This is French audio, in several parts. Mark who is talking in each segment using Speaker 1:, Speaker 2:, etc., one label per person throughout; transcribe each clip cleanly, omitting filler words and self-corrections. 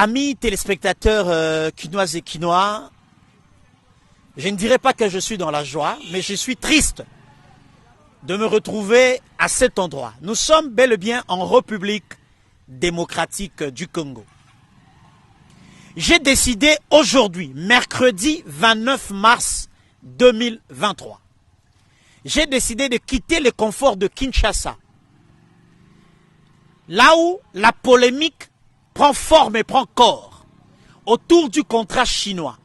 Speaker 1: Amis téléspectateurs quinoises et quinois, je ne dirais pas que je suis dans la joie, mais je suis triste de me retrouver à cet endroit. Nous sommes bel et bien en République démocratique du Congo. J'ai décidé aujourd'hui, mercredi 29 mars 2023, j'ai décidé de quitter le confort de Kinshasa, là où la polémique prend forme et prend corps autour du contrat chinois.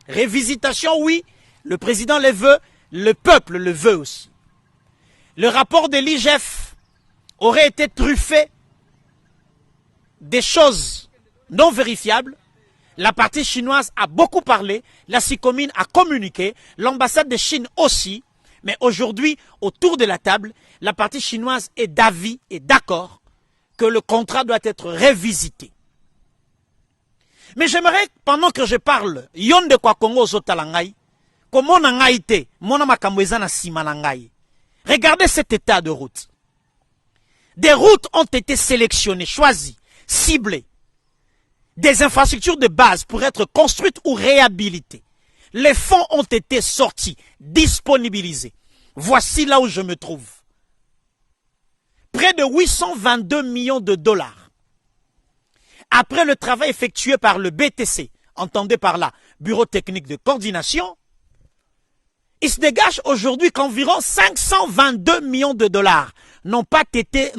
Speaker 1: Révisitation, oui, le président le veut, le peuple le veut aussi. Le rapport de l'IGF aurait été truffé des choses non vérifiables. La partie chinoise a beaucoup parlé, la SICOMIN a communiqué, l'ambassade de Chine aussi. Mais aujourd'hui, autour de la table, la partie chinoise est d'avis et d'accord que le contrat doit être révisité. Mais j'aimerais, pendant que je parle, yonde kwa Congo zotalangai, comment nangaite, mona makamweza na simanangai. Regardez cet état de route. Des routes ont été sélectionnées, choisies, ciblées. Des infrastructures de base pour être construites ou réhabilitées. Les fonds ont été sortis, disponibilisés. Voici là où je me trouve. Près de 822 millions de dollars. Après le travail effectué par le BTC, entendez par là, Bureau technique de coordination, il se dégage aujourd'hui qu'environ 522 millions de dollars n'ont pas été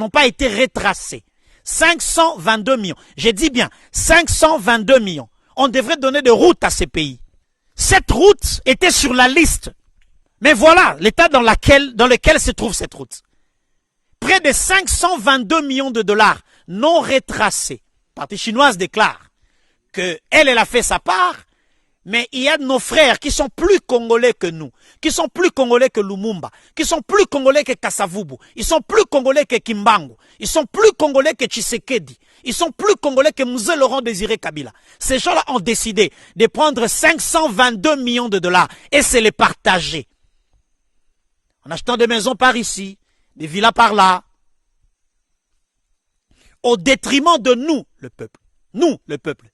Speaker 1: retracés. 522 millions. J'ai dit bien, 522 millions. On devrait donner des routes à ces pays. Cette route était sur la liste. Mais voilà l'état dans lequel se trouve cette route. Près de 522 millions de dollars non retracés. La partie chinoise déclare qu'elle a fait sa part, mais il y a nos frères qui sont plus congolais que nous, qui sont plus congolais que Lumumba, qui sont plus congolais que Kasavubu, ils sont plus congolais que Kimbangu, ils sont plus congolais que Tshisekedi, ils sont plus congolais que Mzee Laurent Désiré Kabila. Ces gens-là ont décidé de prendre 522 millions de dollars et se les partager. En achetant des maisons par ici, des villas par là, au détriment de nous, le peuple. Nous, le peuple.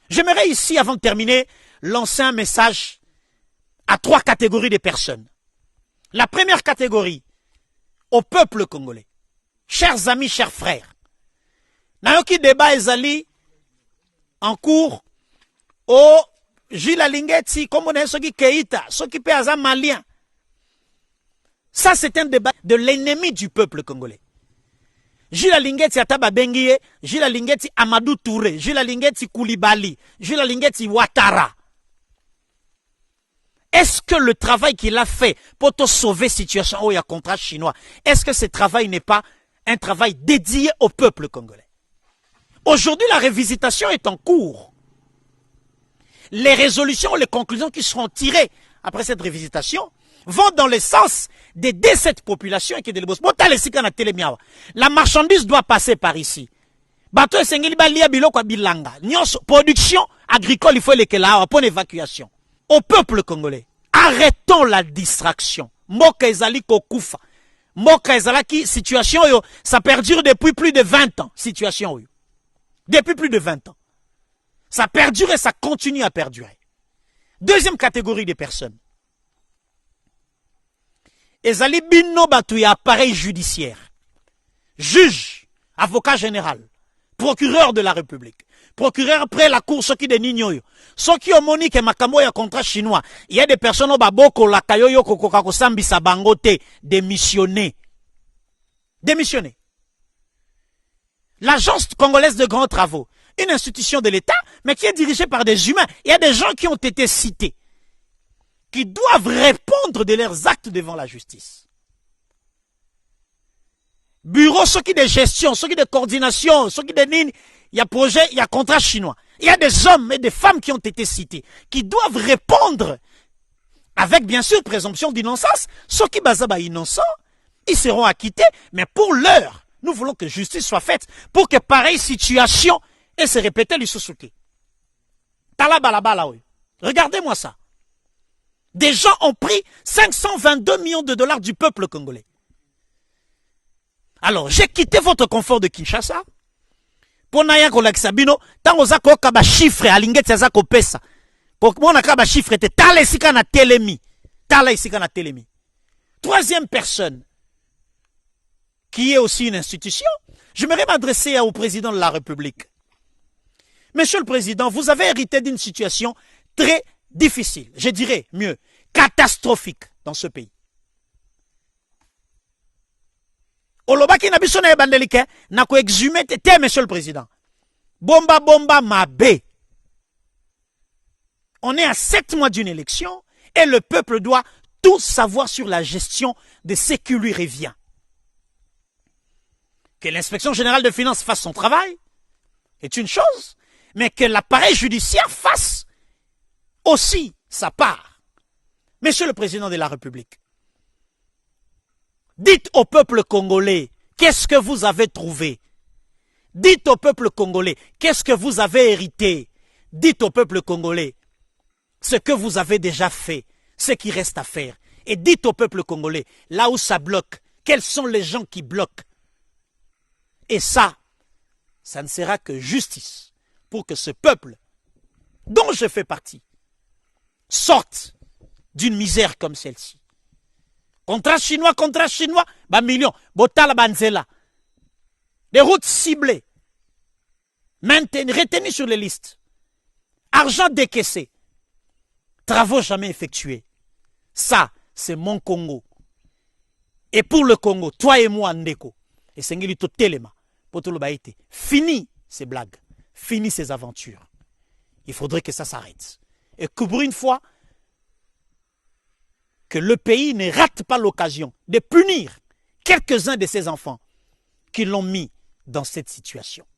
Speaker 1: J'aimerais ici, avant de terminer, lancer un message à 3 catégories de personnes. La première catégorie, au peuple congolais. Chers amis, chers frères. Nayoki débat ezali en cours au Gilles Alingeti, comme on est ceux qui Keïta, ceux qui paient malien. Ça, c'est un débat de l'ennemi du peuple congolais. Gilles Alingeti Ataba Benguié, Gilles Alingeti Amadou Touré, Gilles Alingeti Koulibaly, Gilles Alingeti Ouattara. Est-ce que le travail qu'il a fait pour te sauver situation où il y a contrat chinois, est-ce que ce travail n'est pas un travail dédié au peuple congolais? Aujourd'hui, la révisitation est en cours. Les résolutions, les conclusions qui seront tirées après cette révisitation vont dans le sens d'aider cette population qui est de l'ébos. La marchandise doit passer par ici. Production agricole, il faut les là pour l'évacuation. Au peuple congolais, arrêtons la distraction. Moka ezali kokufa. Moka ezalaki situation yo, ça perdure depuis plus de 20 ans. Situation yo. Depuis plus de 20 ans. Ça perdure et ça continue à perdurer. Deuxième catégorie de personnes. Ezali bino batu ya appareil judiciaire. Juge, avocat général, procureur de la République, procureur près la cour, ceux qui de Nignoyo, ceux qui ont moni que makambo ya contrat chinois, il y a des personnes au baboko la kayoyo kokoko sambisa bangote, démissionner. Démissionner. L'agence congolaise de grands travaux, une institution de l'État, mais qui est dirigée par des humains. Il y a des gens qui ont été cités, qui doivent répondre de leurs actes devant la justice. Bureau, ceux qui de gestion, ceux qui de coordination, ceux qui de nini, il y a projet, il y a contrat chinois. Il y a des hommes et des femmes qui ont été cités, qui doivent répondre avec bien sûr présomption d'innocence. Ceux qui basaba innocents, ils seront acquittés, mais pour l'heure, nous voulons que justice soit faite pour que pareille situation ait se répéter l'Issoussouké. Regardez-moi ça. Des gens ont pris 522 millions de dollars du peuple congolais. Alors, j'ai quitté votre confort de Kinshasa pona ya kolakisa bino tango za koyoka bashifre alingeti aza kopesa komonaka bashifre te tala esika na telemi. Tala esika na telemi. Troisième personne qui est aussi une institution, j'aimerais m'adresser au président de la République. Monsieur le Président, vous avez hérité d'une situation très difficile, je dirais mieux, catastrophique dans ce pays. Olobaki na biso na ebandelike na ko exhumer te Monsieur le Président. Bomba mabe. On est à 7 mois d'une élection et le peuple doit tout savoir sur la gestion de ce qui lui revient. Que l'inspection générale de finances fasse son travail est une chose, mais que l'appareil judiciaire fasse aussi sa part. Monsieur le Président de la République, dites au peuple congolais, qu'est-ce que vous avez trouvé? Dites au peuple congolais, qu'est-ce que vous avez hérité? Dites au peuple congolais, ce que vous avez déjà fait, ce qui reste à faire. Et dites au peuple congolais, là où ça bloque, quels sont les gens qui bloquent? Et ça ne sera que justice pour que ce peuple, dont je fais partie, sorte d'une misère comme celle-ci. Contrat chinois, bah millions, botala banzela. Des routes ciblées, retenues sur les listes, argent décaissé, travaux jamais effectués. Ça, c'est mon Congo. Et pour le Congo, toi et moi, Ndeko, et Sengeli to Telema, Potolo Baïté, fini ces blagues, fini ces aventures. Il faudrait que ça s'arrête. Et que pour une fois, que le pays ne rate pas l'occasion de punir quelques-uns de ses enfants qui l'ont mis dans cette situation.